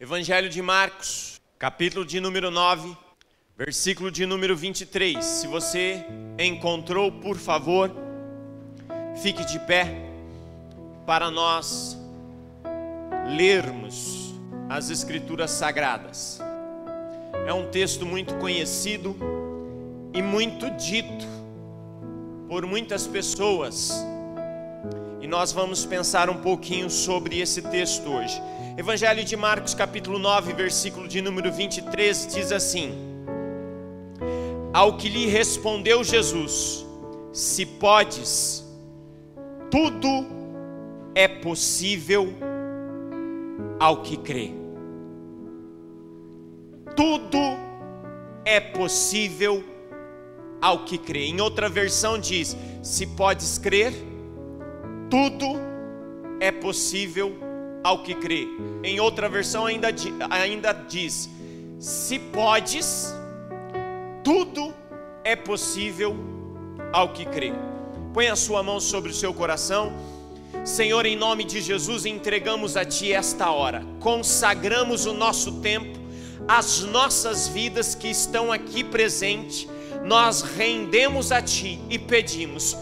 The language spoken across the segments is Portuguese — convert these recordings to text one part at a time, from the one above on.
Evangelho de Marcos, capítulo de número 9, versículo de número 23. Se você encontrou, por favor, fique de pé para nós lermos as Escrituras Sagradas. É um texto muito conhecido e muito dito por muitas pessoas, e nós vamos pensar um pouquinho sobre esse texto hoje. Evangelho de Marcos, capítulo 9, versículo de número 23, diz assim: Ao que lhe respondeu Jesus: Se podes, tudo é possível ao que crê. Tudo é possível ao que crê. Em outra versão diz: se podes crer, tudo é possível ao que crê. Em outra versão ainda diz: se podes, tudo é possível ao que crê. Põe a sua mão sobre o seu coração. Senhor, em nome de Jesus, entregamos a Ti esta hora, consagramos o nosso tempo, as nossas vidas que estão aqui presentes, nós rendemos a Ti e pedimos: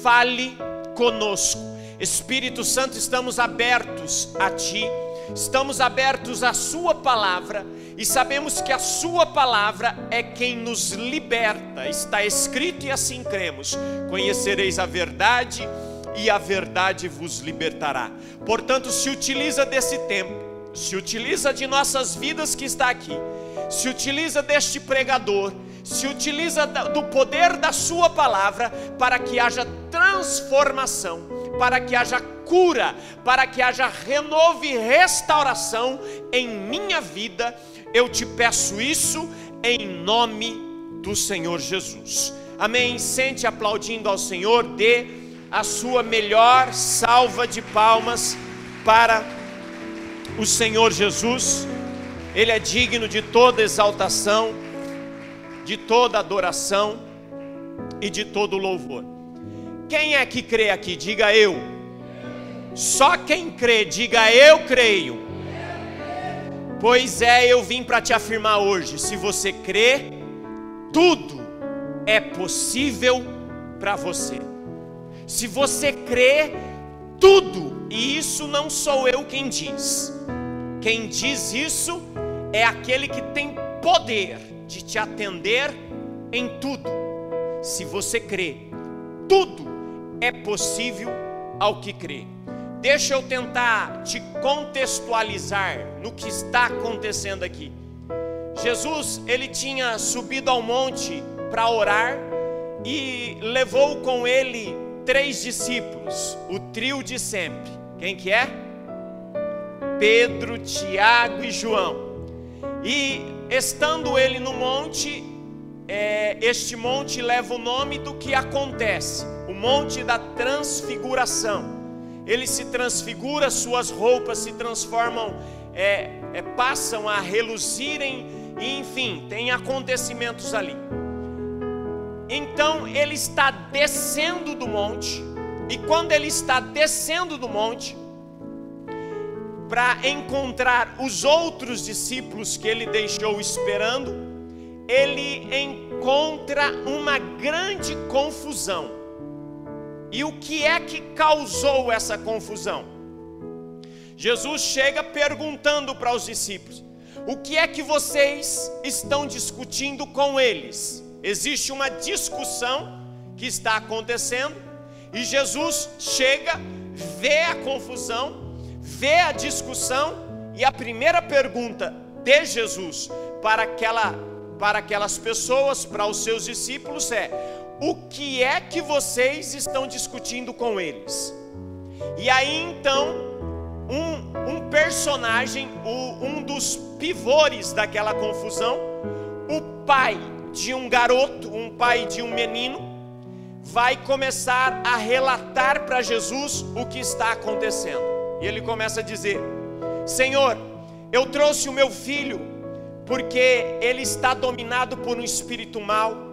fale conosco. Espírito Santo, estamos abertos a Ti, estamos abertos à Sua palavra, e sabemos que a Sua palavra é quem nos liberta. Está escrito e assim cremos: conhecereis a verdade e a verdade vos libertará. Portanto, se utiliza desse tempo, se utiliza de nossas vidas que está aqui, se utiliza deste pregador, se utiliza do poder da Sua palavra, para que haja transformação, para que haja cura, para que haja renovo e restauração em minha vida. Eu te peço isso em nome do Senhor Jesus. Amém. Sente aplaudindo ao Senhor, dê a sua melhor salva de palmas para o Senhor Jesus. Ele é digno de toda exaltação, de toda adoração e de todo louvor. Quem é que crê aqui? Diga eu. Só quem crê, diga eu creio. Pois é, eu vim para te afirmar hoje: se você crê, tudo é possível para você. Se você crê, tudo, e isso não sou eu quem diz. Quem diz isso é aquele que tem poder de te atender em tudo. Se você crê, tudo é possível ao que crê. Deixa eu tentar te contextualizar no que está acontecendo aqui. Jesus, ele tinha subido ao monte para orar e levou com ele 3 discípulos, o trio de sempre. Quem que é? Pedro, Tiago e João. E estando ele no monte, este monte leva o nome do que acontece, o monte da transfiguração. Ele se transfigura, suas roupas se transformam, passam a reluzirem, e enfim, tem acontecimentos ali. Então ele está descendo do monte, e quando ele está descendo do monte para encontrar os outros discípulos que ele deixou esperando, ele encontra uma grande confusão. E o que é que causou essa confusão? Jesus chega perguntando para os discípulos: o que é que vocês estão discutindo com eles? Existe uma discussão que está acontecendo, e Jesus chega, vê a confusão, vê a discussão, e a primeira pergunta de Jesus para aquelas pessoas, para os seus discípulos é: o que é que vocês estão discutindo com eles? E aí então um personagem, um dos pivôs daquela confusão, o pai de um garoto, um pai de um menino, vai começar a relatar para Jesus o que está acontecendo. E ele começa a dizer: Senhor, eu trouxe o meu filho porque ele está dominado por um espírito mau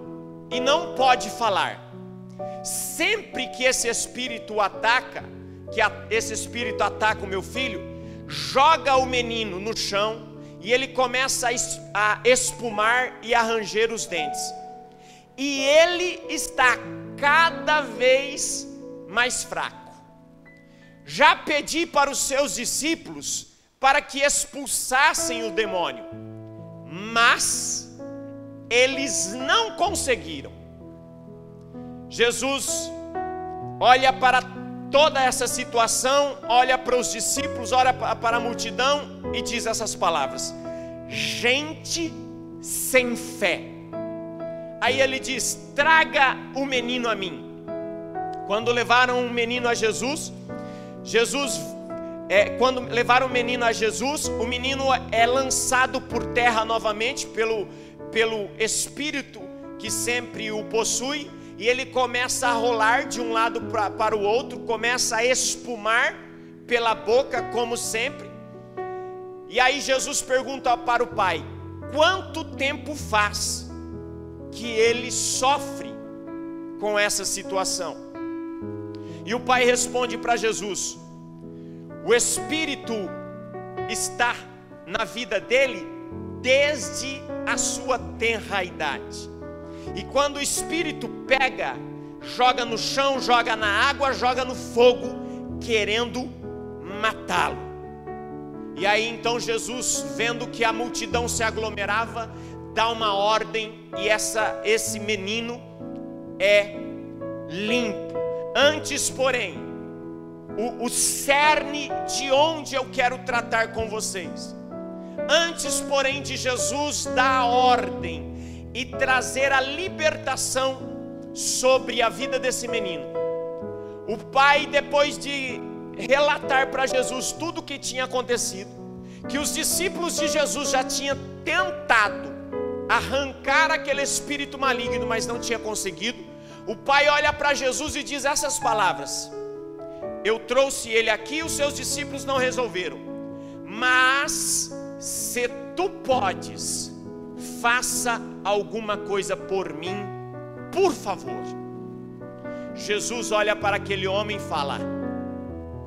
e não pode falar. Sempre que esse espírito ataca o meu filho, joga o menino no chão e ele começa a espumar e a ranger os dentes. E ele está cada vez mais fraco. Já pedi para os seus discípulos para que expulsassem o demônio, mas eles não conseguiram. Jesus olha para toda essa situação, olha para os discípulos, olha para a multidão e diz essas palavras: gente sem fé. Aí ele diz: traga o menino a mim. Quando levaram o menino a Jesus, quando levaram o menino a Jesus, o menino é lançado por terra novamente pelo espírito que sempre o possui, e ele começa a rolar de um lado para o outro, começa a espumar pela boca como sempre. E aí Jesus pergunta para o pai: quanto tempo faz que ele sofre com essa situação? E o pai responde para Jesus: o espírito está na vida dele desde a sua tenra idade. E quando o espírito pega, joga no chão, joga na água, joga no fogo, querendo matá-lo. E aí então Jesus, vendo que a multidão se aglomerava, dá uma ordem, e esse menino é limpo. Antes, porém, o cerne de onde eu quero tratar com vocês, antes, porém, de Jesus dar a ordem e trazer a libertação sobre a vida desse menino, o pai, depois de relatar para Jesus tudo o que tinha acontecido, que os discípulos de Jesus já tinham tentado arrancar aquele espírito maligno, mas não tinha conseguido, o pai olha para Jesus e diz essas palavras: eu trouxe ele aqui, os seus discípulos não resolveram, mas se tu podes, faça alguma coisa por mim, por favor. Jesus olha para aquele homem e fala: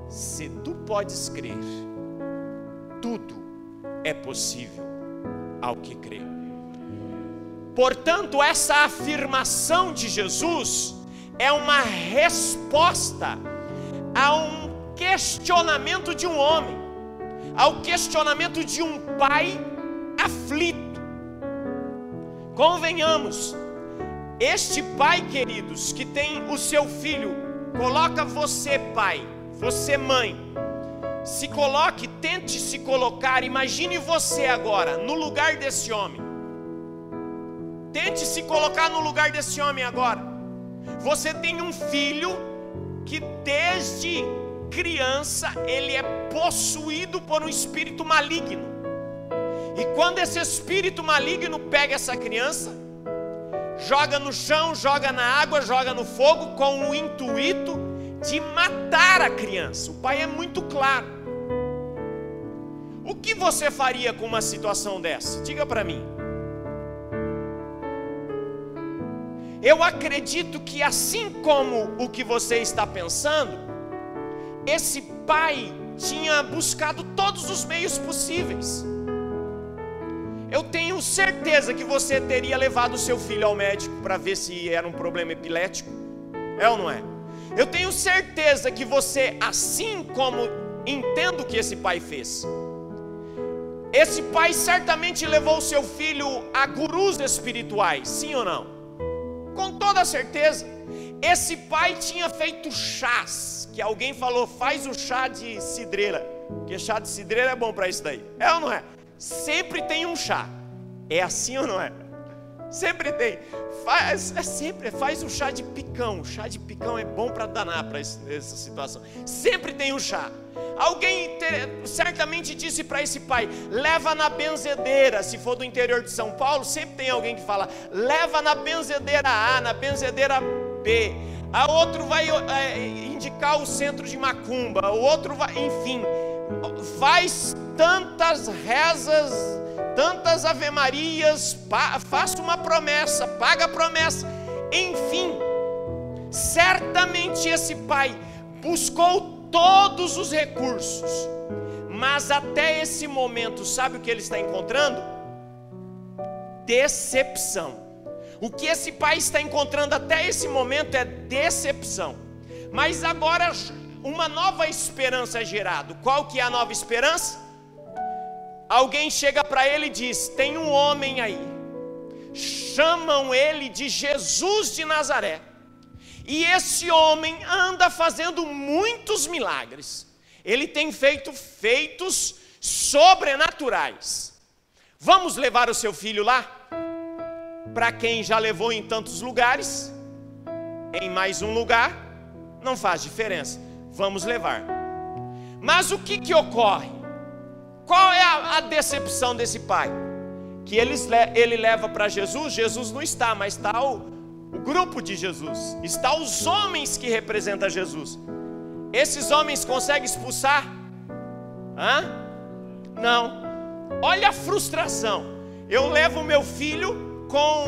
se tu podes crer, tudo é possível ao que crê. Portanto, essa afirmação de Jesus é uma resposta a um questionamento de um homem, ao questionamento de um pai aflito. Convenhamos, este pai, queridos, que tem o seu filho, coloca você, pai, você, mãe, se coloque, tente se colocar, imagine você agora no lugar desse homem. Tente se colocar no lugar desse homem agora. Você tem um filho que desde criança ele é possuído por um espírito maligno. E quando esse espírito maligno pega essa criança, joga no chão, joga na água, joga no fogo, com o intuito de matar a criança. O pai é muito claro. O que você faria com uma situação dessa? Diga para mim. Eu acredito que, assim como o que você está pensando, esse pai tinha buscado todos os meios possíveis. Eu tenho certeza que você teria levado o seu filho ao médico para ver se era um problema epilético. É ou não é? Eu tenho certeza que você, assim como entendo que esse pai fez, esse pai certamente levou o seu filho a gurus espirituais, sim ou não? Com toda certeza. Esse pai tinha feito chás, que alguém falou: faz o chá de cidreira, porque chá de cidreira é bom para isso daí. É ou não é? Sempre tem um chá. É assim ou não é? Sempre tem. Faz o chá de picão. O chá de picão é bom para danar para essa situação. Sempre tem um chá. Alguém certamente disse para esse pai: leva na benzedeira. Se for do interior de São Paulo, sempre tem alguém que fala: leva na benzedeira A, na benzedeira B. A outro vai indicar o centro de macumba. O outro vai, enfim, faz tantas rezas, tantas ave-marias, faça uma promessa, paga a promessa. Enfim, certamente esse pai buscou todos os recursos, Mas até esse momento, sabe o que ele está encontrando? Decepção. O que esse pai está encontrando até esse momento é decepção. Mas agora uma nova esperança é gerada. Qual que é a nova esperança? Alguém chega para ele e diz: tem um homem aí, chamam ele de Jesus de Nazaré, e esse homem anda fazendo muitos milagres. Ele tem feito feitos sobrenaturais. Vamos levar o seu filho lá? Para quem já levou em tantos lugares, em mais um lugar, não faz diferença. Vamos levar. Mas o que ocorre? Qual é a decepção desse pai? Que ele leva para Jesus, Jesus não está, mas está o grupo de Jesus, está os homens que representam Jesus. Esses homens conseguem expulsar? Não. Olha a frustração. Eu levo meu filho com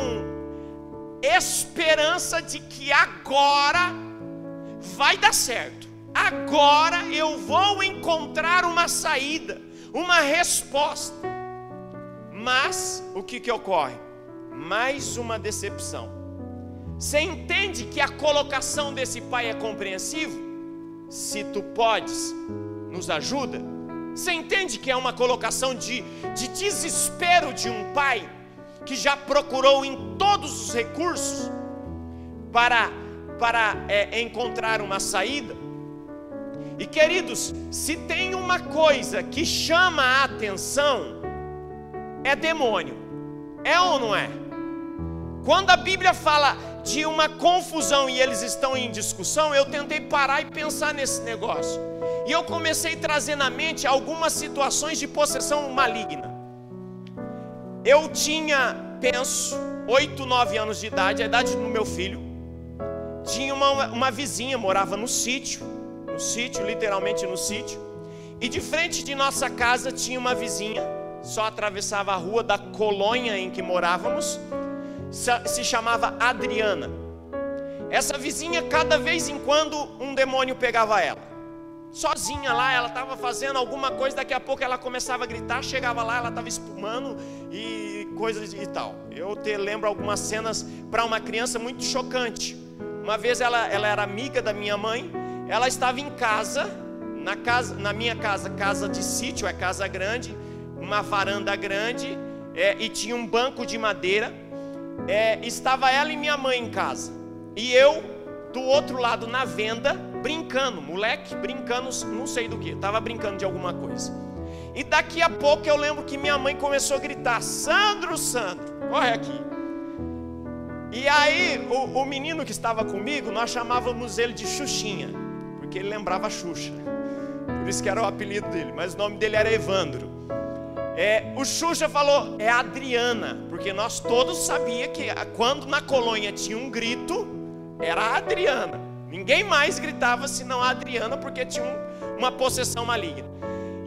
esperança de que agora vai dar certo. Agora eu vou encontrar uma saída, uma resposta. Mas o que ocorre? Mais uma decepção. Você entende que a colocação desse pai é compreensiva? Se tu podes, nos ajuda. Você entende que é uma colocação de desespero de um pai que já procurou em todos os recursos para encontrar uma saída? E queridos, se tem uma coisa que chama a atenção, é demônio. É ou não é? Quando a Bíblia fala de uma confusão e eles estão em discussão, eu tentei parar e pensar nesse negócio. E eu comecei a trazer na mente algumas situações de possessão maligna. Eu tinha, penso, 8, 9 anos de idade, a idade do meu filho. Tinha uma vizinha, morava no sítio, literalmente no sítio. E de frente de nossa casa tinha uma vizinha, só atravessava a rua da colônia em que morávamos, se chamava Adriana. Essa vizinha, cada vez em quando, um demônio pegava ela. Sozinha lá, ela estava fazendo alguma coisa, daqui a pouco ela começava a gritar, chegava lá, ela estava espumando e coisas e tal. Eu lembro algumas cenas para uma criança muito chocante. Uma vez ela era amiga da minha mãe, ela estava em casa, na minha casa, casa de sítio, é casa grande, uma varanda grande, e tinha um banco de madeira. Estava ela e minha mãe em casa, e eu do outro lado na venda, brincando, moleque, brincando, não sei do que, estava brincando de alguma coisa. E daqui a pouco eu lembro que minha mãe começou a gritar: Sandro, Sandro, corre aqui. E aí o menino que estava comigo, nós chamávamos ele de Xuxinha, porque ele lembrava a Xuxa, por isso que era o apelido dele, mas o nome dele era Evandro. O Xuxa falou: é Adriana, porque nós todos sabíamos que quando na colônia tinha um grito, era a Adriana. Ninguém mais gritava senão a Adriana, porque tinha uma possessão maligna.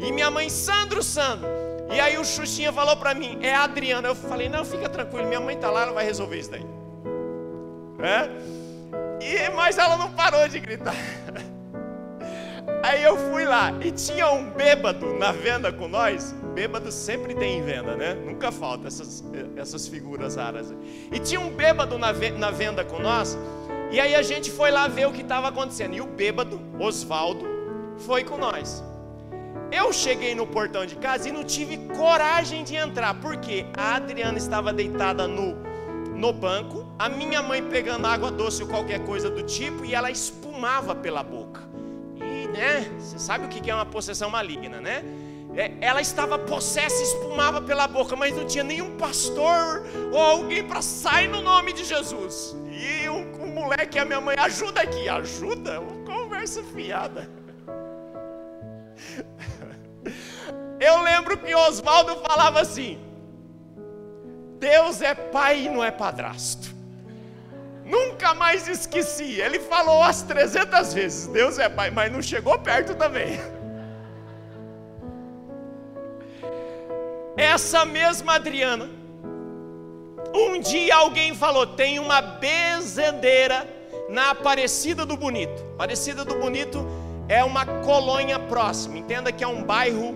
E minha mãe: Sandro, Sandro. E aí o Xuxinha falou para mim: é a Adriana. Eu falei: não, fica tranquilo, minha mãe está lá, ela vai resolver isso daí. Mas ela não parou de gritar. Aí eu fui lá e tinha um bêbado na venda com nós. Bêbado sempre tem em venda, né? Nunca falta essas figuras raras. E tinha um bêbado na venda com nós. E aí a gente foi lá ver o que estava acontecendo. E o bêbado, Osvaldo, foi com nós. Eu cheguei no portão de casa e não tive coragem de entrar, porque a Adriana estava deitada no banco, a minha mãe pegando água doce ou qualquer coisa do tipo, e ela espumava pela boca. E, você sabe o que é uma possessão maligna, né? Ela estava possessa, espumava pela boca, mas não tinha nenhum pastor ou alguém para sair no nome de Jesus. E o moleque, a minha mãe: ajuda aqui. Ajuda? Conversa fiada. Eu lembro que Osvaldo falava assim: Deus é pai e não é padrasto. Nunca mais esqueci. Ele falou as 300 vezes: Deus é pai, mas não chegou perto também. Essa mesma Adriana, um dia alguém falou: tem uma benzedeira na Aparecida do Bonito. Aparecida do Bonito é uma colônia próxima. Entenda que é um bairro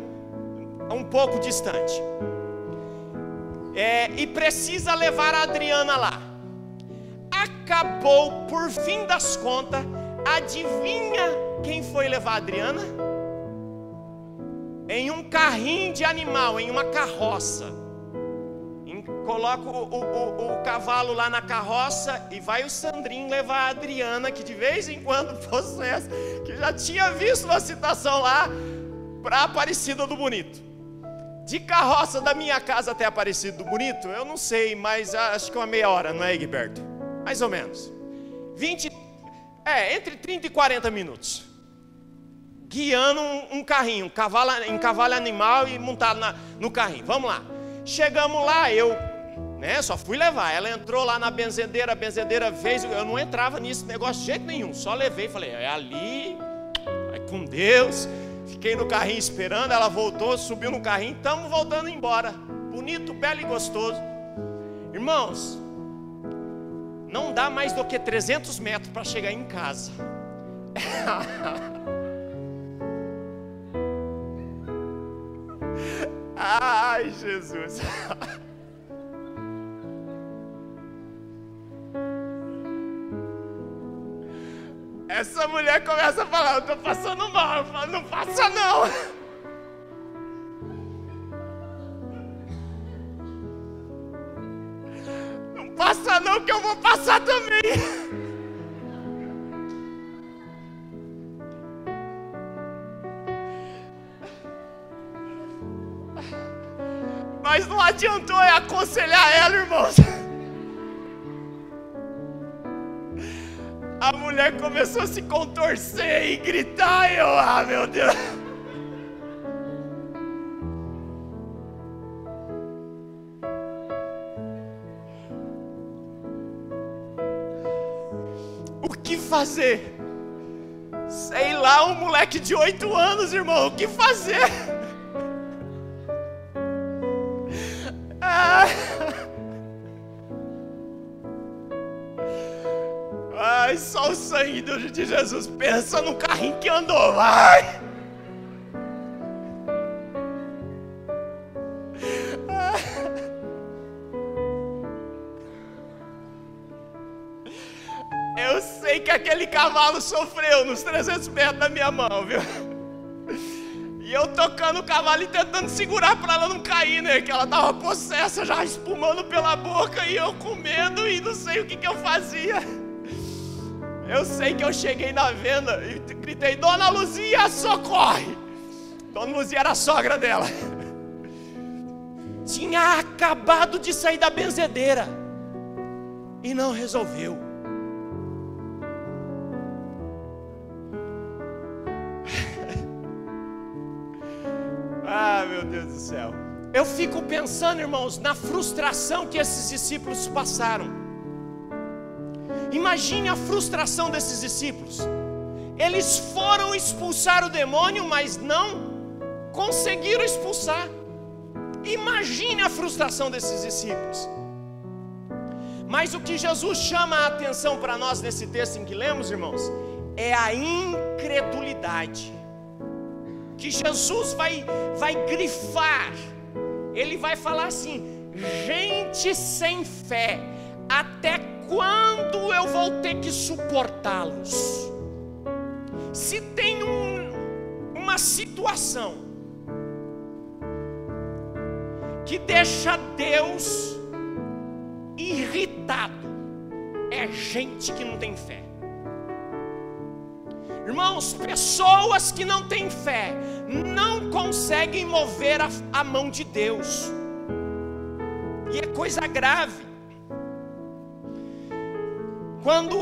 um pouco distante. E precisa levar a Adriana lá. Acabou, por fim das contas, adivinha quem foi levar a Adriana? Em um carrinho de animal, em uma carroça. Coloca o cavalo lá na carroça e vai o Sandrinho levar a Adriana, que de vez em quando possessa, que já tinha visto uma citação lá, para Aparecida do Bonito. De carroça da minha casa até Aparecida do Bonito, eu não sei, mas acho que uma meia hora, não é, Egberto? Mais ou menos. Entre 30 e 40 minutos. Guiando um carrinho, um cavalo animal e montado no carrinho. Vamos lá. Chegamos lá, só fui levar. Ela entrou lá na benzedeira, a benzedeira fez. Eu não entrava nesse negócio de jeito nenhum. Só levei, falei, é ali, vai com Deus. Fiquei no carrinho esperando, ela voltou, subiu no carrinho, estamos voltando embora. Bonito, belo e gostoso. Irmãos, não dá mais do que 300 metros para chegar em casa. Ai, Jesus. Essa mulher começa a falar, eu estou passando mal. Eu falo, não passa não. Não passa não, que eu vou passar também. Mas não adiantou aconselhar ela, irmãos. A mulher começou a se contorcer e gritar. Meu Deus. O que fazer? Sei lá, um moleque de 8 anos, irmão. O que fazer? Ai, só o sangue de Jesus. Pensa no carrinho que andou, vai. Eu sei que aquele cavalo sofreu nos 300 metros da minha mão, viu? E eu tocando o cavalo e tentando segurar para ela não cair, né? Que ela estava possessa, já espumando pela boca. E eu com medo e não sei o que eu fazia. Eu sei que eu cheguei na venda e gritei, Dona Luzia, socorre! Dona Luzia era a sogra dela. Tinha acabado de sair da benzedeira e não resolveu. Ah, meu Deus do céu. Eu fico pensando, irmãos, na frustração que esses discípulos passaram. Imagine a frustração desses discípulos. Eles foram expulsar o demônio, mas não conseguiram expulsar. Imagine a frustração desses discípulos. Mas o que Jesus chama a atenção para nós nesse texto em que lemos, irmãos, é a incredulidade. Que Jesus vai grifar. Ele vai falar assim: gente sem fé, até quando eu vou ter que suportá-los? Se tem uma situação que deixa Deus irritado, é gente que não tem fé. Irmãos, pessoas que não têm fé não conseguem mover a mão de Deus. E é coisa grave. Quando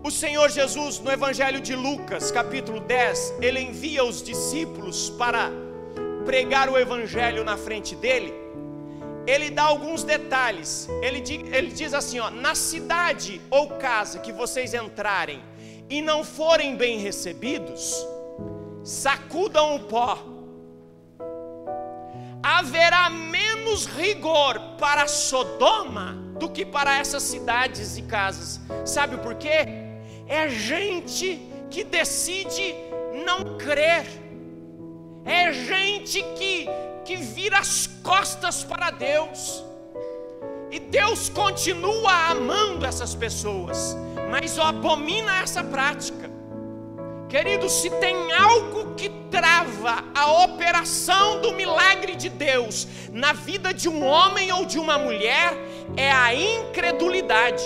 o Senhor Jesus, no Evangelho de Lucas, capítulo 10, ele envia os discípulos para pregar o Evangelho na frente dele, ele dá alguns detalhes. Ele diz assim, na cidade ou casa que vocês entrarem e não forem bem recebidos, sacudam o pó. Haverá menos rigor para Sodoma do que para essas cidades e casas. Sabe por quê? É gente que decide não crer. É gente que vira as costas para Deus. E Deus continua amando essas pessoas, mas abomina essa prática. Querido, se tem algo que trava a operação do milagre de Deus na vida de um homem ou de uma mulher, é a incredulidade.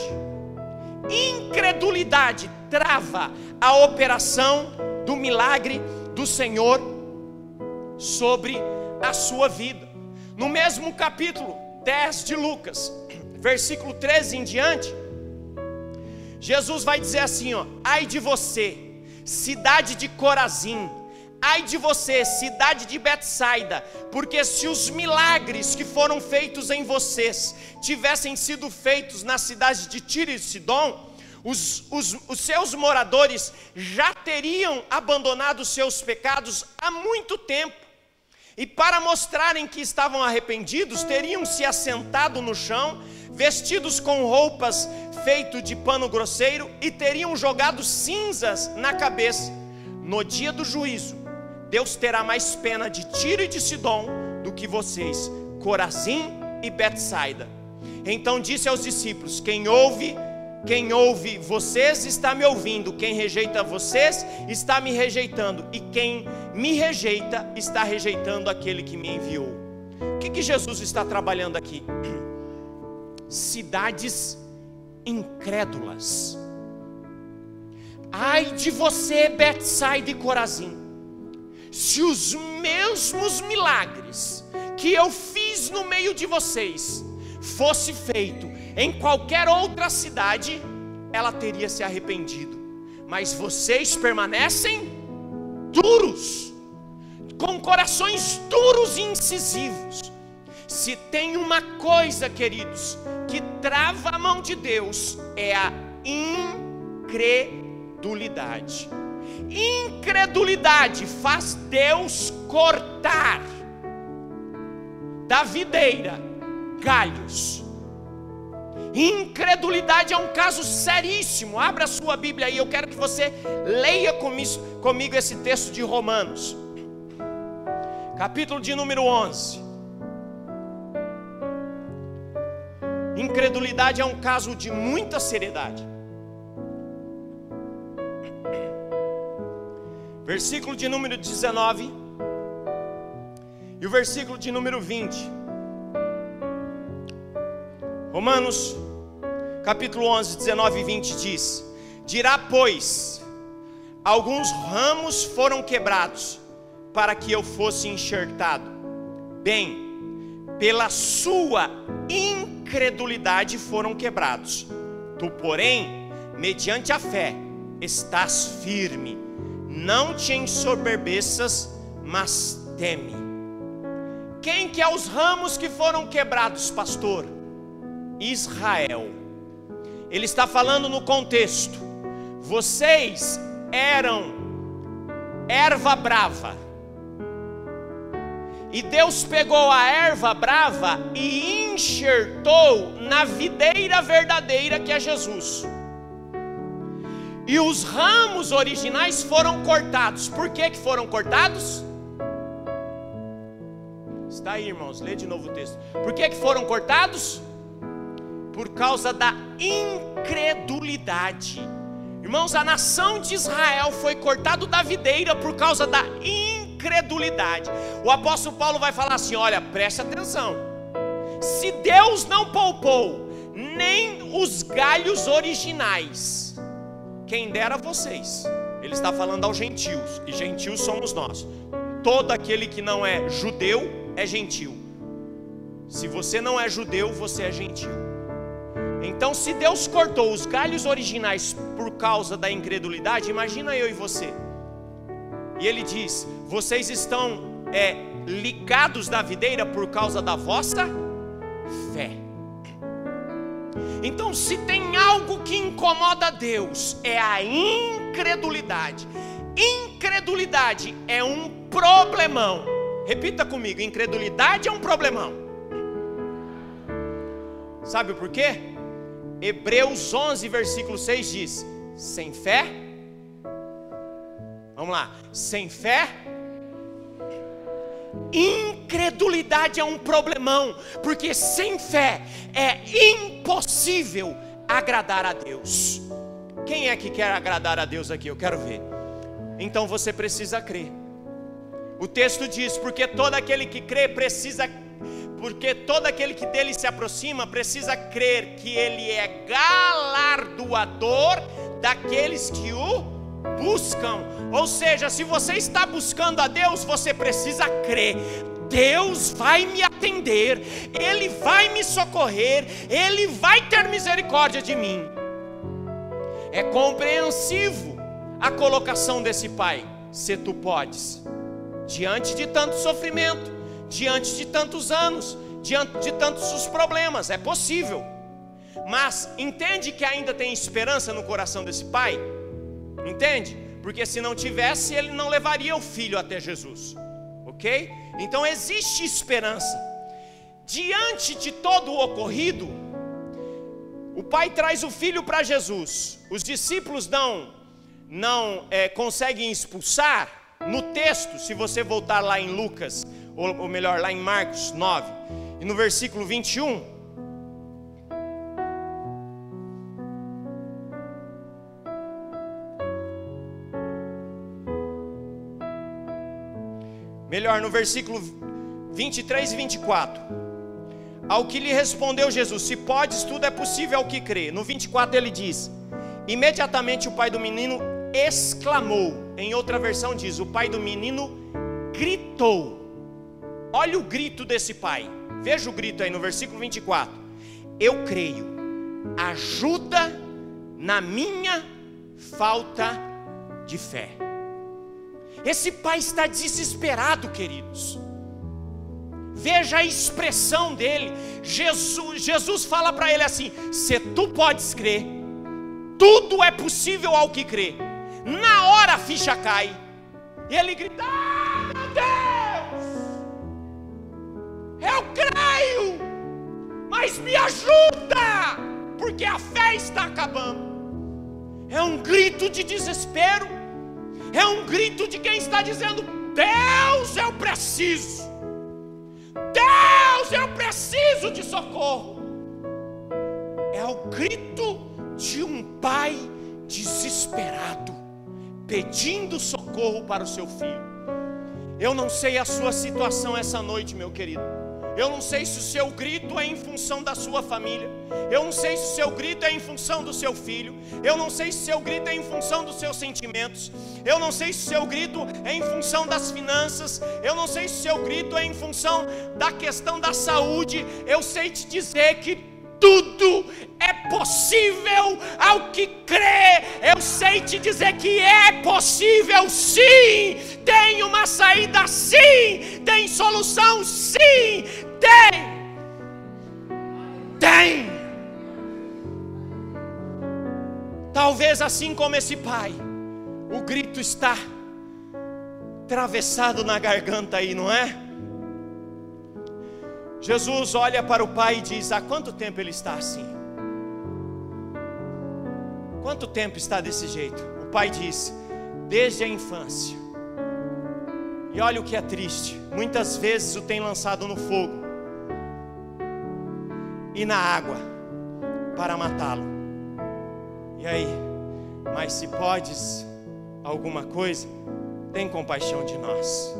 Incredulidade trava a operação do milagre do Senhor sobre a sua vida. No mesmo capítulo 10 de Lucas, versículo 13 em diante, Jesus vai dizer assim, ó: ai de você, cidade de Corazim, ai de você, cidade de Betsaida, porque se os milagres que foram feitos em vocês tivessem sido feitos na cidade de Tiro e Sidom, os seus moradores já teriam abandonado os seus pecados há muito tempo. E para mostrarem que estavam arrependidos, teriam se assentado no chão, vestidos com roupas feitas de pano grosseiro, e teriam jogado cinzas na cabeça. No dia do juízo, Deus terá mais pena de Tiro e de Sidom do que vocês, Corazim e Betsaida. Então disse aos discípulos: quem ouve vocês está me ouvindo, quem rejeita vocês está me rejeitando, e quem me rejeita está rejeitando aquele que me enviou. O que Jesus está trabalhando aqui? Cidades incrédulas. Ai de você, Betsaida e Corazim, se os mesmos milagres que eu fiz no meio de vocês fosse feito em qualquer outra cidade, ela teria se arrependido. Mas vocês permanecem duros, com corações duros e incisivos. Se tem uma coisa, queridos, que trava a mão de Deus, é a incredulidade. Incredulidade faz Deus cortar da videira galhos. Incredulidade é um caso seríssimo. Abra a sua Bíblia aí, eu quero que você leia comigo esse texto de Romanos, capítulo de número 11. Incredulidade é um caso de muita seriedade. Versículo de número 19 e o versículo de número 20. Romanos, capítulo 11, 19 e 20 diz: dirá, pois, alguns ramos foram quebrados para que eu fosse enxertado. Bem, pela sua incredulidade foram quebrados. Tu, porém, mediante a fé, estás firme. Não te ensoberbeças, mas teme. Quem que é os ramos que foram quebrados, pastor? Israel. Ele está falando no contexto: vocês eram erva brava, e Deus pegou a erva brava e enxertou na videira verdadeira, que é Jesus. E os ramos originais foram cortados. Por que foram cortados? Está aí, irmãos, lê de novo o texto. Por que foram cortados? Por causa da incredulidade. Irmãos, a nação de Israel foi cortada da videira por causa da incredulidade. O apóstolo Paulo vai falar assim: olha, preste atenção. Se Deus não poupou nem os galhos originais, quem dera vocês. Ele está falando aos gentios, e gentios somos nós. Todo aquele que não é judeu é gentil. Se você não é judeu, você é gentil. Então, se Deus cortou os galhos originais por causa da incredulidade, imagina eu e você. E ele diz: vocês estão ligados da videira por causa da vossa fé. Então, se tem algo que incomoda Deus, é a incredulidade. Incredulidade é um problemão. Repita comigo: incredulidade é um problemão. Sabe por quê? Hebreus 11, versículo 6 diz: sem fé, vamos lá, sem fé incredulidade é um problemão, porque sem fé é impossível agradar a Deus. Quem é que quer agradar a Deus aqui? Eu quero ver. Então você precisa crer. O texto diz: porque todo aquele que crê precisa, porque todo aquele que dele se aproxima precisa crer que ele é galardoador daqueles que o buscam. Ou seja, se você está buscando a Deus, você precisa crer: Deus vai me atender, Ele vai me socorrer, Ele vai ter misericórdia de mim. É compreensivo a colocação desse pai: se tu podes, diante de tanto sofrimento, diante de tantos anos, diante de tantos os problemas, é possível. Mas entende que ainda tem esperança no coração desse pai? Entende? Porque se não tivesse, ele não levaria o filho até Jesus, ok? Então existe esperança. Diante de todo o ocorrido, o pai traz o filho para Jesus. Os discípulos não conseguem expulsar. No texto, se você voltar lá em Lucas, ou melhor, lá em Marcos 9, e no versículo 21, melhor, no versículo 23 e 24, ao que lhe respondeu Jesus: se podes, tudo é possível ao que crê. No 24 ele diz: imediatamente o pai do menino exclamou. Em outra versão diz: o pai do menino gritou. Olha o grito desse pai, veja o grito aí no versículo 24: eu creio, ajuda na minha falta de fé. Esse pai está desesperado, queridos. Veja a expressão dele. Jesus fala para ele assim: se tu podes crer, tudo é possível ao que crê. Na hora a ficha cai, e ele grita: ah, meu Deus, eu creio, mas me ajuda, porque a fé está acabando. É um grito de desespero, é um grito de quem está dizendo: Deus, eu preciso, Deus, eu preciso de socorro. É o grito de um pai desesperado, pedindo socorro para o seu filho. Eu não sei a sua situação essa noite, meu querido. Eu não sei se o seu grito é em função da sua família. Eu não sei se o seu grito é em função do seu filho. Eu não sei se o seu grito é em função dos seus sentimentos. Eu não sei se o seu grito é em função das finanças. Eu não sei se o seu grito é em função da questão da saúde. Eu sei te dizer que tudo é possível ao que crê. Eu sei te dizer que é possível, sim. Tem uma saída, sim. Tem solução, sim. Tem. Talvez assim como esse pai, o grito está atravessado na garganta aí, não é? Jesus olha para o pai e diz: há quanto tempo ele está assim? Quanto tempo está desse jeito? O pai diz: desde a infância. E olha o que é triste: muitas vezes o tem lançado no fogo e na água para matá-lo. E aí? Mas se podes alguma coisa, tem compaixão de nós.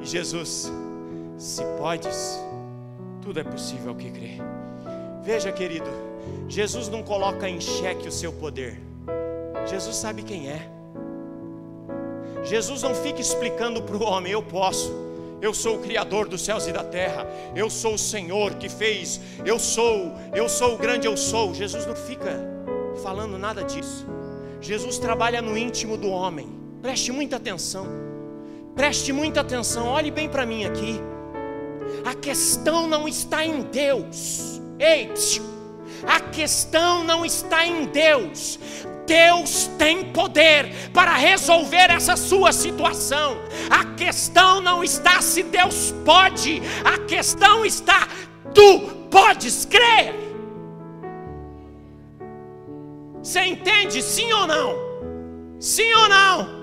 E Jesus: se podes, tudo é possível ao que crê. Veja, querido, Jesus não coloca em xeque o seu poder. Jesus sabe quem é. Jesus não fica explicando para o homem: eu posso, eu sou o Criador dos céus e da terra, eu sou o Senhor que fez, eu sou o grande eu sou. Jesus não fica falando nada disso. Jesus trabalha no íntimo do homem. Preste muita atenção, preste muita atenção, olhe bem para mim aqui. A questão não está em Deus. Ei, a questão não está em Deus. Deus tem poder para resolver essa sua situação. A questão não está se Deus pode. A questão está: tu podes crer. Você entende? Sim ou não? Sim ou não?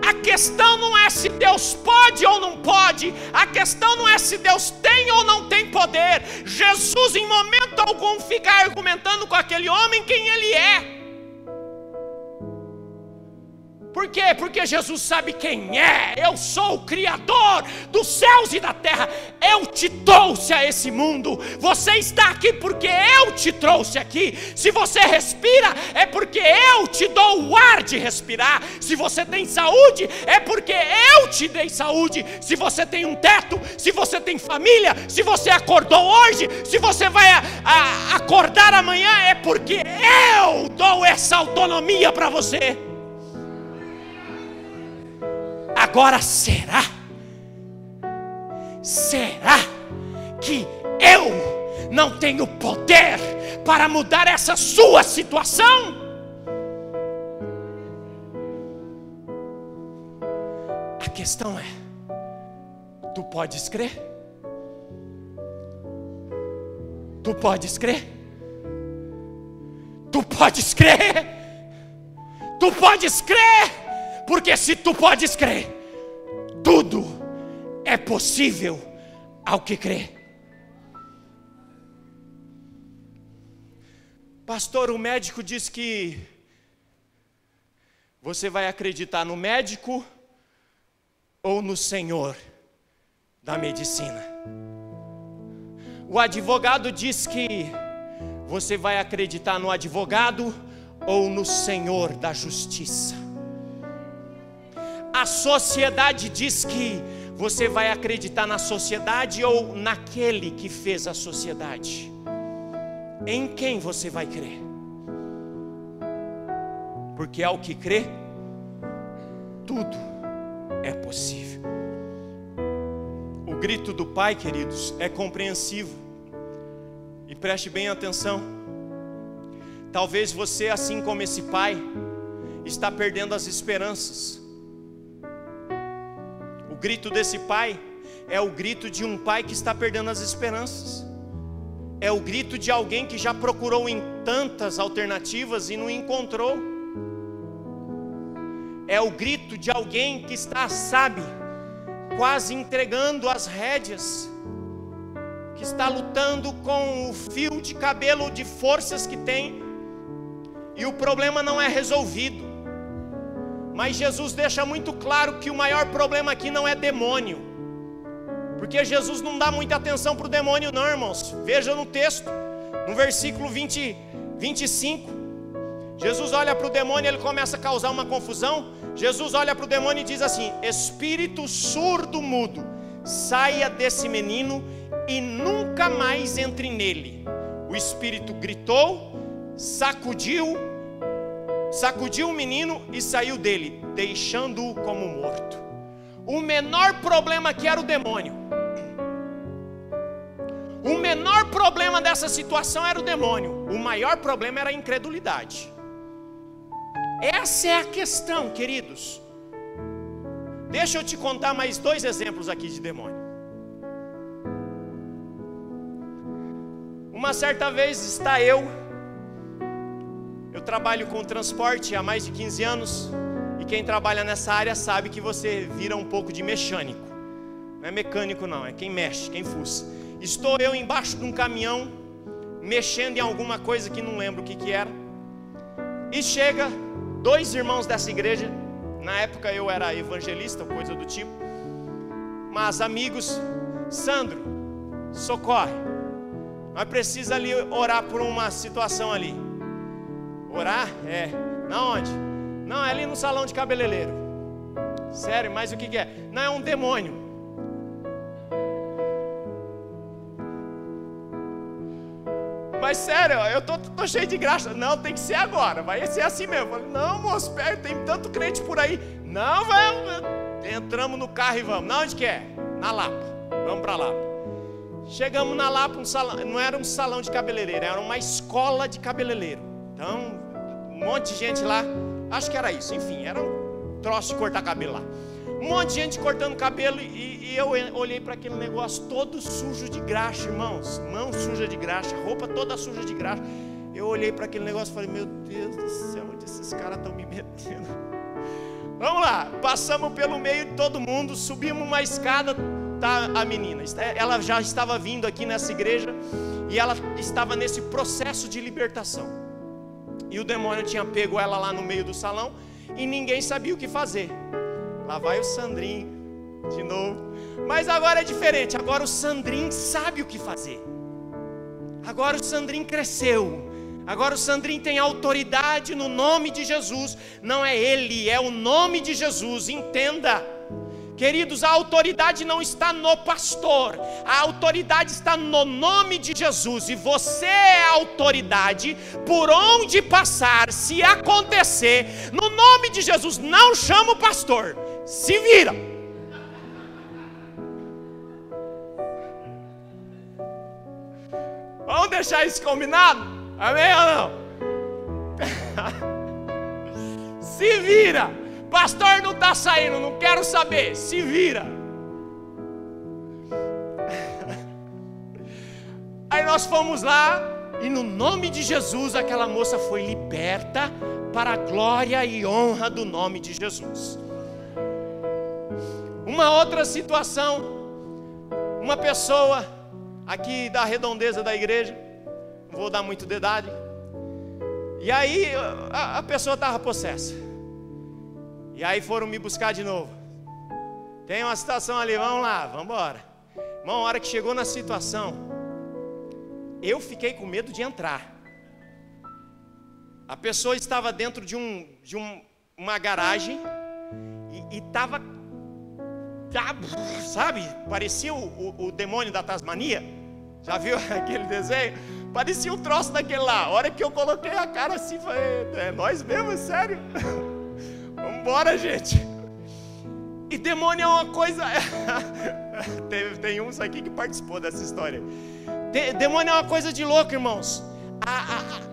A questão não é se Deus pode ou não pode, a questão não é se Deus tem ou não tem poder. Jesus em momento algum fica argumentando com aquele homem quem ele é. Por quê? Porque Jesus sabe quem é. Eu sou o Criador dos céus e da terra. Eu te trouxe a esse mundo. Você está aqui porque eu te trouxe aqui. Se você respira, é porque eu te dou o ar de respirar. Se você tem saúde, é porque eu te dei saúde. Se você tem um teto, se você tem família, se você acordou hoje, se você vai acordar amanhã, é porque eu dou essa autonomia para você. Agora será que eu não tenho poder para mudar essa sua situação? A questão é, tu podes crer? Tu podes crer? Tu podes crer? Tu podes crer? Porque se tu podes crer, tudo é possível ao que crê. Pastor, o médico diz que você vai acreditar no médico ou no Senhor da medicina. O advogado diz que você vai acreditar no advogado ou no Senhor da justiça. A sociedade diz que você vai acreditar na sociedade ou naquele que fez a sociedade. Em quem você vai crer? Porque ao que crê, tudo é possível. O grito do Pai, queridos, é compreensivo. E preste bem atenção. Talvez você, assim como esse pai, está perdendo as esperanças. O grito desse pai é o grito de um pai que está perdendo as esperanças. É o grito de alguém que já procurou em tantas alternativas e não encontrou. É o grito de alguém que está, sabe, quase entregando as rédeas, que está lutando com o fio de cabelo de forças que tem, e o problema não é resolvido. Mas Jesus deixa muito claro que o maior problema aqui não é demônio, porque Jesus não dá muita atenção para o demônio não, irmãos. Veja no texto, no versículo 25, Jesus olha para o demônio, ele começa a causar uma confusão. Jesus olha para o demônio e diz assim: espírito surdo mudo, saia desse menino e nunca mais entre nele. O espírito gritou, sacudiu o menino e saiu dele, deixando-o como morto. O menor problema aqui era o demônio. O menor problema dessa situação era o demônio. O maior problema era a incredulidade. Essa é a questão, queridos. Deixa eu te contar mais 2 exemplos aqui de demônio. Uma certa vez está eu trabalho com transporte há mais de 15 anos, e quem trabalha nessa área sabe que você vira um pouco de mecânico. Não é mecânico não, é quem mexe, quem fuça. Estou eu embaixo de um caminhão, mexendo em alguma coisa que não lembro o que era, e chega 2 irmãos dessa igreja. Na época eu era evangelista, coisa do tipo, mas amigos: Sandro, socorre, nós precisamos ali orar por uma situação ali. Orar? É. Na onde? Não, é ali no salão de cabeleireiro. Sério, mas o que é? Não, é um demônio. Mas sério, eu tô cheio de graça. Não, tem que ser agora, vai ser assim mesmo. Eu falei: não, moço, tem tanto crente por aí. Não, entramos no carro e vamos. Não, onde que é? Na Lapa. Vamos pra Lapa. Chegamos na Lapa, um salão, não era um salão de cabeleireiro, era uma escola de cabeleireiro. Então, um monte de gente lá, acho que era isso, enfim, era um troço de cortar cabelo lá. Um monte de gente cortando cabelo, e eu olhei para aquele negócio todo sujo de graxa, irmãos, mão suja de graxa, roupa toda suja de graxa. Eu olhei para aquele negócio e falei: meu Deus do céu, onde esses caras estão me metendo? Vamos lá, passamos pelo meio de todo mundo, subimos uma escada, tá a menina, ela já estava vindo aqui nessa igreja e ela estava nesse processo de libertação. E o demônio tinha pego ela lá no meio do salão e ninguém sabia o que fazer. Lá vai o Sandrinho de novo, mas agora é diferente. Agora o Sandrinho sabe o que fazer. Agora o Sandrinho cresceu. Agora o Sandrinho tem autoridade no nome de Jesus. Não é ele, é o nome de Jesus. Entenda, queridos, a autoridade não está no pastor, a autoridade está no nome de Jesus. E você é a autoridade por onde passar. Se acontecer, no nome de Jesus, não chama o pastor, se vira. Vamos deixar isso combinado? Amém ou não? Se vira. Pastor, não está saindo, não quero saber. Se vira. Aí nós fomos lá e no nome de Jesus aquela moça foi liberta para a glória e honra do nome de Jesus. Uma outra situação, uma pessoa aqui da redondeza da igreja, não vou dar muito detalhe, e aí a pessoa estava possessa, e aí foram me buscar de novo. Tem uma situação ali, vamos lá, vamos embora. Irmão, a hora que chegou na situação, eu fiquei com medo de entrar. A pessoa estava dentro de uma garagem e estava, sabe, parecia o demônio da Tasmania. Já viu aquele desenho? Parecia um troço daquele lá. A hora que eu coloquei a cara assim, falei, é nós mesmo, é sério? Vamos embora, gente. E demônio é uma coisa... tem uns aqui que participou dessa história. Demônio é uma coisa de louco, irmãos.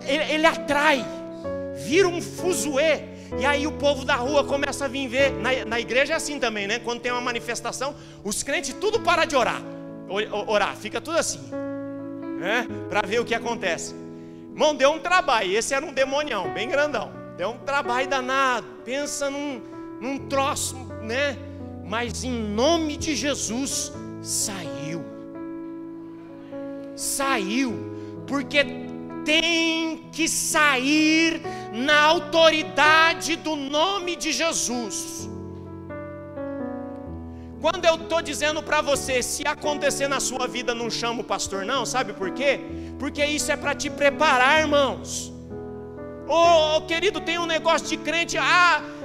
Ele atrai, vira um fuzuê. E aí o povo da rua começa a vir ver. Na igreja é assim também, né? Quando tem uma manifestação, os crentes tudo para de orar. Fica tudo assim, né? Para ver o que acontece. Irmão, deu um trabalho. Esse era um demonião, bem grandão. Deu um trabalho danado. Pensa num troço, né? Mas em nome de Jesus saiu. Porque tem que sair na autoridade do nome de Jesus. Quando eu estou dizendo para você, se acontecer na sua vida, não chama o pastor não, sabe por quê? Porque isso é para te preparar, irmãos. Querido, tem um negócio de crente,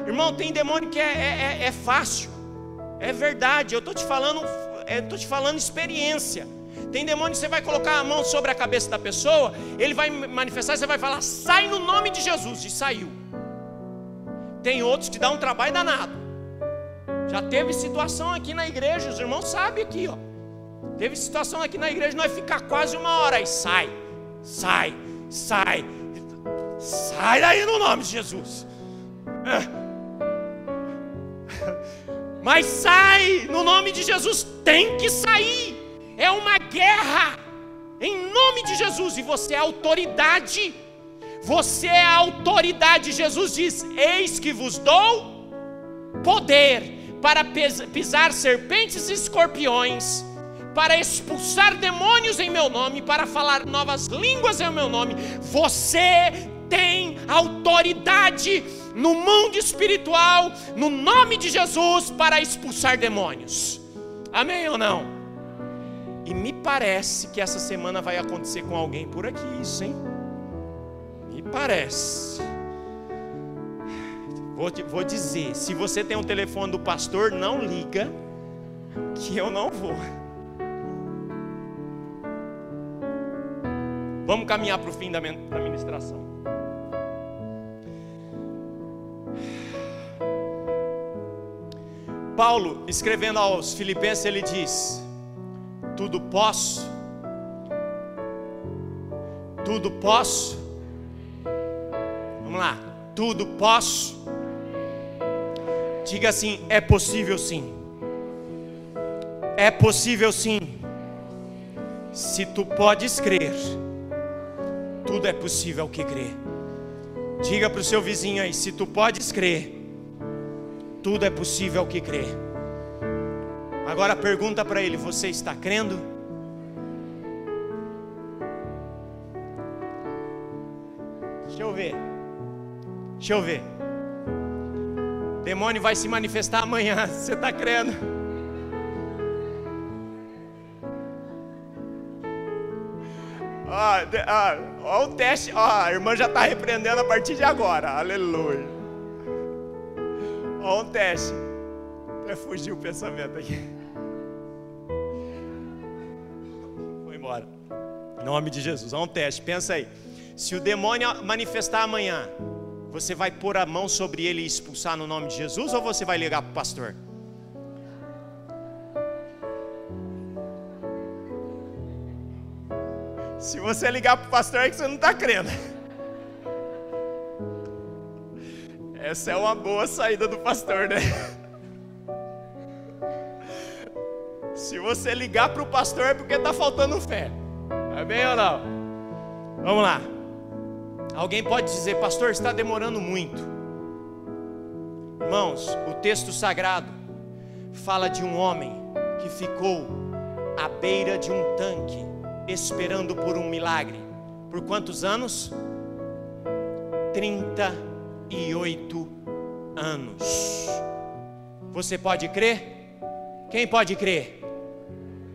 irmão, tem demônio que é fácil. É verdade, eu estou te falando experiência. Tem demônio que você vai colocar a mão sobre a cabeça da pessoa, ele vai manifestar e você vai falar, sai no nome de Jesus, e saiu. Tem outros que dá um trabalho danado. Já teve situação aqui na igreja, os irmãos sabem aqui, ó. Teve situação aqui na igreja, nós ficar quase uma hora, aí sai daí no nome de Jesus. Mas sai no nome de Jesus, tem que sair. É uma guerra em nome de Jesus. E você é autoridade. Você é autoridade. Jesus diz, eis que vos dou poder para pisar serpentes e escorpiões, para expulsar demônios em meu nome, para falar novas línguas em meu nome. Você tem autoridade no mundo espiritual, no nome de Jesus, para expulsar demônios. Amém ou não? E me parece que essa semana vai acontecer com alguém por aqui, isso, hein? Me parece. Vou dizer, se você tem um telefone do pastor, não liga, que eu não vou. Vamos caminhar para o fim da ministração. Paulo, escrevendo aos Filipenses, ele diz, tudo posso, vamos lá, tudo posso. Diga assim, é possível sim. É possível sim. Se tu podes crer, tudo é possível ao que crer. Diga para o seu vizinho aí, se tu podes crer, Tudo é possível ao que crê. Agora pergunta para ele: você está crendo? Deixa eu ver. O demônio vai se manifestar amanhã. Você está crendo? Ó o teste. A irmã já está repreendendo a partir de agora. Aleluia. Ó um teste. Até fugiu o pensamento aqui. Foi embora. Em nome de Jesus. Ó um teste. Pensa aí. Se o demônio manifestar amanhã, você vai pôr a mão sobre ele e expulsar no nome de Jesus, ou você vai ligar para o pastor? Se você ligar para o pastor, é que você não está crendo. Essa é uma boa saída do pastor, né? Se você ligar para o pastor, é porque está faltando fé. Amém ou não? Vamos lá. Alguém pode dizer: pastor, está demorando muito. Irmãos, o texto sagrado fala de um homem que ficou à beira de um tanque, esperando por um milagre. Por quantos anos? 38 anos. Você pode crer? Quem pode crer?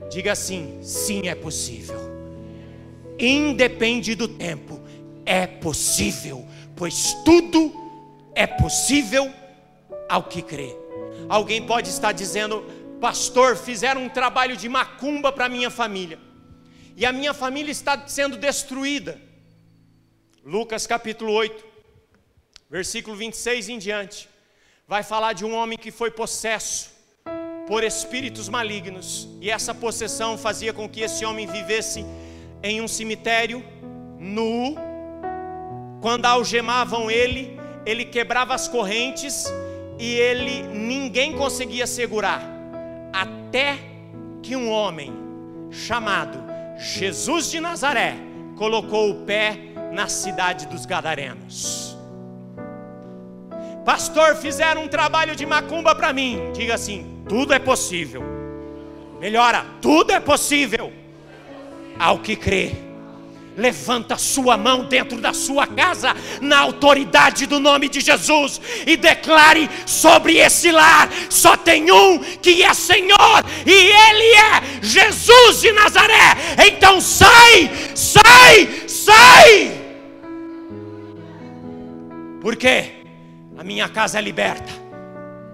Diga assim: sim, é possível. Independe do tempo, é possível, pois tudo é possível ao que crê. Alguém pode estar dizendo: pastor, fizeram um trabalho de macumba para minha família, e a minha família está sendo destruída. Lucas capítulo 8, versículo 26 em diante, vai falar de um homem que foi possesso por espíritos malignos, e essa possessão fazia com que esse homem vivesse em um cemitério nu. Quando algemavam ele, ele quebrava as correntes e ninguém conseguia segurar, até que um homem chamado Jesus de Nazaré colocou o pé na cidade dos Gadarenos. Pastor, fizeram um trabalho de macumba para mim. Diga assim: tudo é possível. Melhora: tudo é possível ao que crê. Levanta sua mão dentro da sua casa, na autoridade do nome de Jesus, e declare sobre esse lar: só tem um que é Senhor, e Ele é Jesus de Nazaré. Então sai, sai, sai. Por quê? A minha casa é liberta.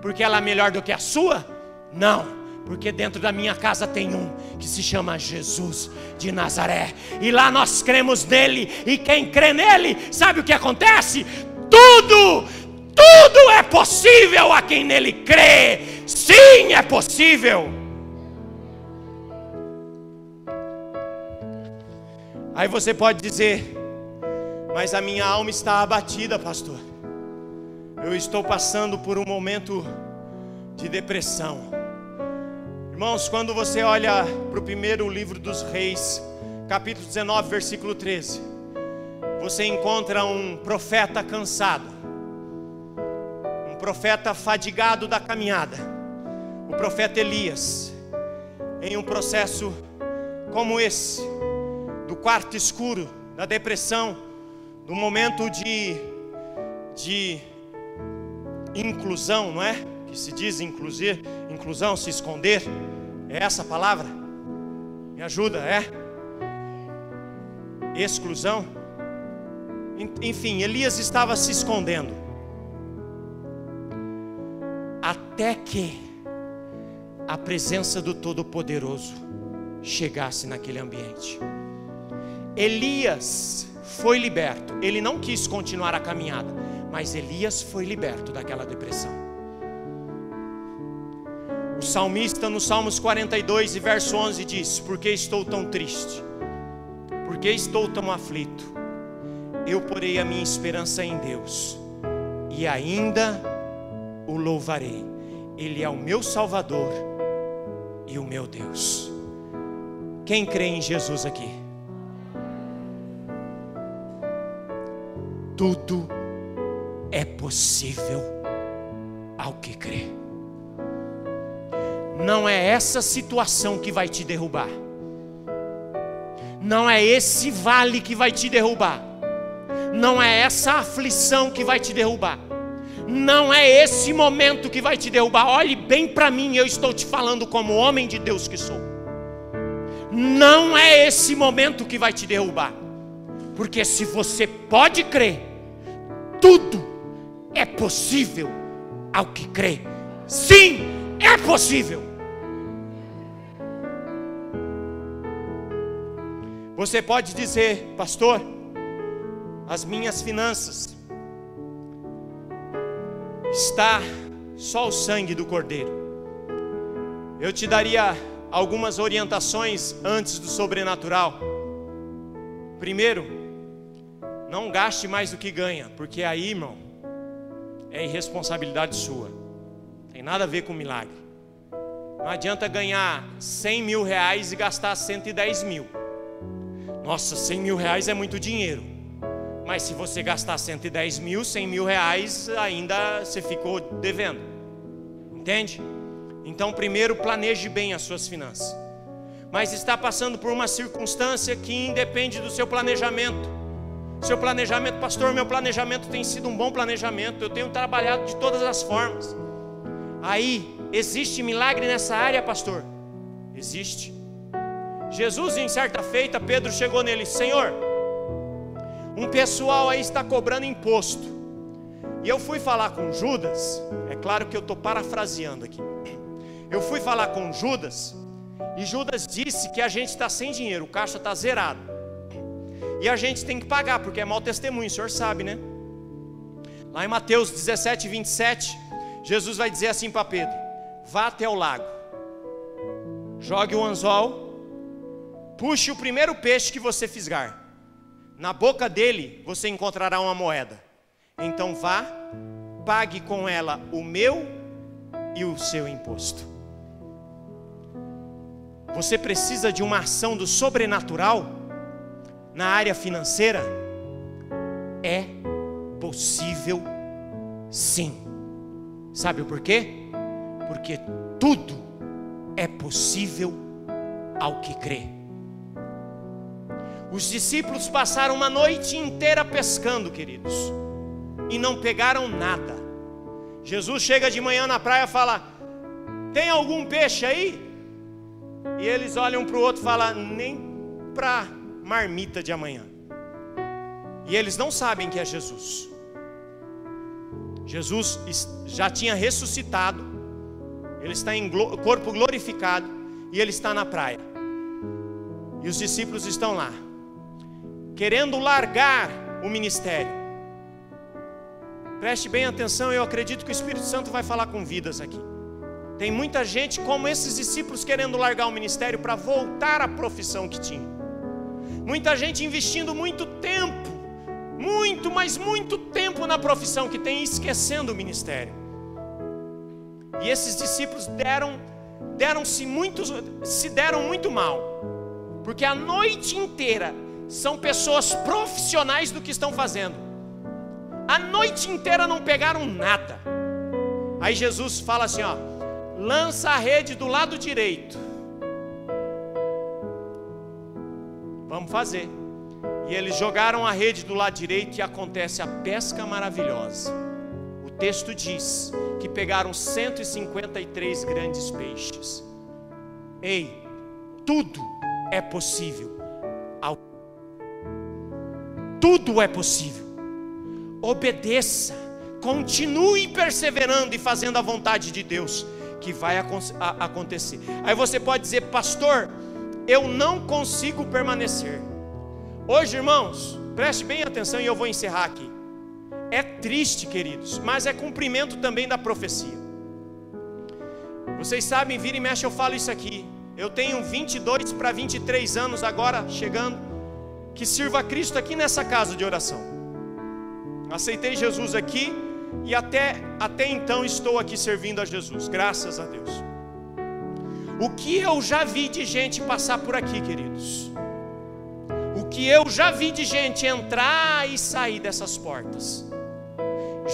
Porque ela é melhor do que a sua? Não. Porque dentro da minha casa tem um que se chama Jesus de Nazaré, e lá nós cremos nele, e quem crê nele, sabe o que acontece? Tudo é possível a quem nele crê. Sim, é possível. Aí você pode dizer: mas a minha alma está abatida, pastor. Eu estou passando por um momento de depressão. Irmãos, quando você olha para o primeiro livro dos Reis, capítulo 19, versículo 13, você encontra um profeta cansado, um profeta fadigado da caminhada, o profeta Elias, em um processo como esse, do quarto escuro, da depressão, do momento de inclusão, não é? Que se diz inclusão, se esconder. É essa a palavra? Me ajuda, é? Exclusão. Enfim, Elias estava se escondendo, até que a presença do Todo-Poderoso chegasse naquele ambiente. Elias foi liberto. Ele não quis continuar a caminhada, mas Elias foi liberto daquela depressão. O salmista no Salmos 42 e verso 11 diz: por que estou tão triste? Por que estou tão aflito? Eu porei a minha esperança em Deus, e ainda o louvarei. Ele é o meu Salvador e o meu Deus. Quem crê em Jesus aqui? Tudo é possível ao que crê. Não é essa situação que vai te derrubar. Não é esse vale que vai te derrubar. Não é essa aflição que vai te derrubar. Não é esse momento que vai te derrubar. Olhe bem para mim, eu estou te falando como homem de Deus que sou. Não é esse momento que vai te derrubar. Porque se você pode crer, tudo é possível ao que crê. Sim, é possível. Você pode dizer: pastor, as minhas finanças está só o sangue do Cordeiro. Eu te daria algumas orientações antes do sobrenatural. Primeiro, não gaste mais do que ganha, porque aí, irmão, é irresponsabilidade sua. Tem nada a ver com milagre. Não adianta ganhar 100 mil reais e gastar 110 mil. Nossa, 100 mil reais é muito dinheiro. Mas se você gastar 110 mil, 100 mil reais ainda você ficou devendo. Entende? Então primeiro planeje bem as suas finanças. Mas está passando por uma circunstância que independe do seu planejamento. Seu planejamento: pastor, meu planejamento tem sido um bom planejamento, eu tenho trabalhado de todas as formas. Aí, existe milagre nessa área, pastor? Existe. Jesus, em certa feita, Pedro chegou nele: Senhor, um pessoal aí está cobrando imposto. E eu fui falar com Judas. É claro que eu estou parafraseando aqui. Eu fui falar com Judas, e Judas disse que a gente está sem dinheiro, o caixa está zerado, e a gente tem que pagar, porque é mau testemunho, o senhor sabe, né? Lá em Mateus 17, 27, Jesus vai dizer assim para Pedro: vá até o lago, jogue o anzol, puxe o primeiro peixe que você fisgar, na boca dele você encontrará uma moeda. Então vá, pague com ela o meu e o seu imposto. Você precisa de uma ação do sobrenatural na área financeira? É possível, sim. Sabe por quê? Porque tudo é possível ao que crê. Os discípulos passaram uma noite inteira pescando, queridos, e não pegaram nada. Jesus chega de manhã na praia e fala: tem algum peixe aí? E eles olham para o outro e falam: nem para marmita de amanhã. E eles não sabem que é Jesus. Jesus já tinha ressuscitado, ele está em corpo glorificado, e ele está na praia. E os discípulos estão lá, querendo largar o ministério. Preste bem atenção, eu acredito que o Espírito Santo vai falar com vidas aqui. Tem muita gente como esses discípulos querendo largar o ministério para voltar à profissão que tinha. Muita gente investindo muito tempo, mas muito tempo na profissão que tem, esquecendo o ministério. E esses discípulos se deram muito mal, porque a noite inteira são pessoas profissionais do que estão fazendo. A noite inteira não pegaram nada. Aí Jesus fala assim: ó, lança a rede do lado direito. Vamos fazer. E eles jogaram a rede do lado direito e acontece a pesca maravilhosa. O texto diz que pegaram 153 grandes peixes. Ei, tudo é possível. Tudo é possível. Obedeça, continue perseverando e fazendo a vontade de Deus, que vai acontecer. Aí você pode dizer: pastor, eu não consigo permanecer. Hoje, irmãos, preste bem atenção e eu vou encerrar aqui. É triste, queridos, mas é cumprimento também da profecia. Vocês sabem, vira e mexe eu falo isso aqui. Eu tenho 22 para 23 anos agora, chegando, que sirvo a Cristo aqui nessa casa de oração. Aceitei Jesus aqui e até então estou aqui servindo a Jesus, graças a Deus. O que eu já vi de gente passar por aqui, queridos, o que eu já vi de gente entrar e sair dessas portas,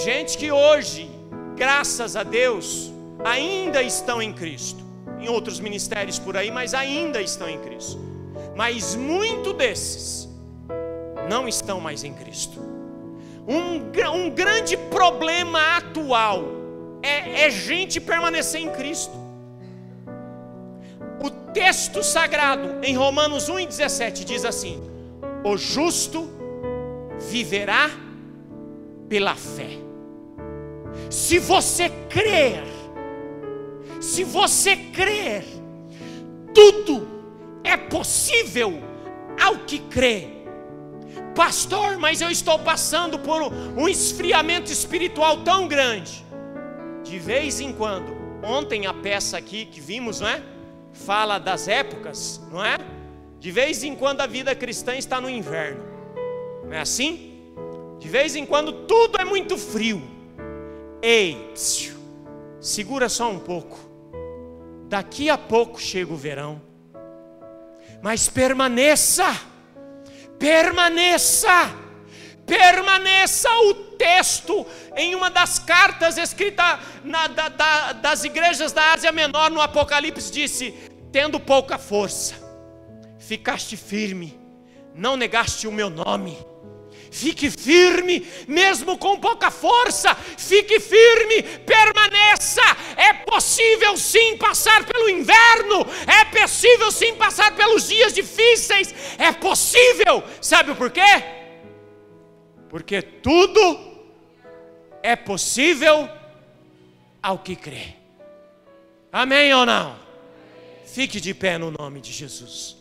gente que hoje graças a Deus, ainda estão em Cristo. Em outros ministérios por aí, mas ainda estão em Cristo. Mas muitos desses não estão mais em Cristo. Um grande problema atual é gente permanecer em Cristo. O texto sagrado em Romanos 1:17 diz assim: o justo viverá pela fé. Se você crer, tudo é possível ao que crê. Pastor, mas eu estou passando por um esfriamento espiritual tão grande. De vez em quando, ontem a peça aqui que vimos, não é? Fala das épocas, não é? De vez em quando a vida cristã está no inverno, não é assim? De vez em quando tudo é muito frio. Ei, segura só um pouco. Daqui a pouco chega o verão. Mas permaneça. O texto em uma das cartas escritas das igrejas da Ásia Menor no Apocalipse disse: tendo pouca força, ficaste firme, não negaste o meu nome. Fique firme, mesmo com pouca força, fique firme, permaneça. É possível sim passar pelo inverno, é possível sim passar pelos dias difíceis, é possível. Sabe por quê? Porque tudo é possível ao que crê. Amém ou não? Fique de pé no nome de Jesus.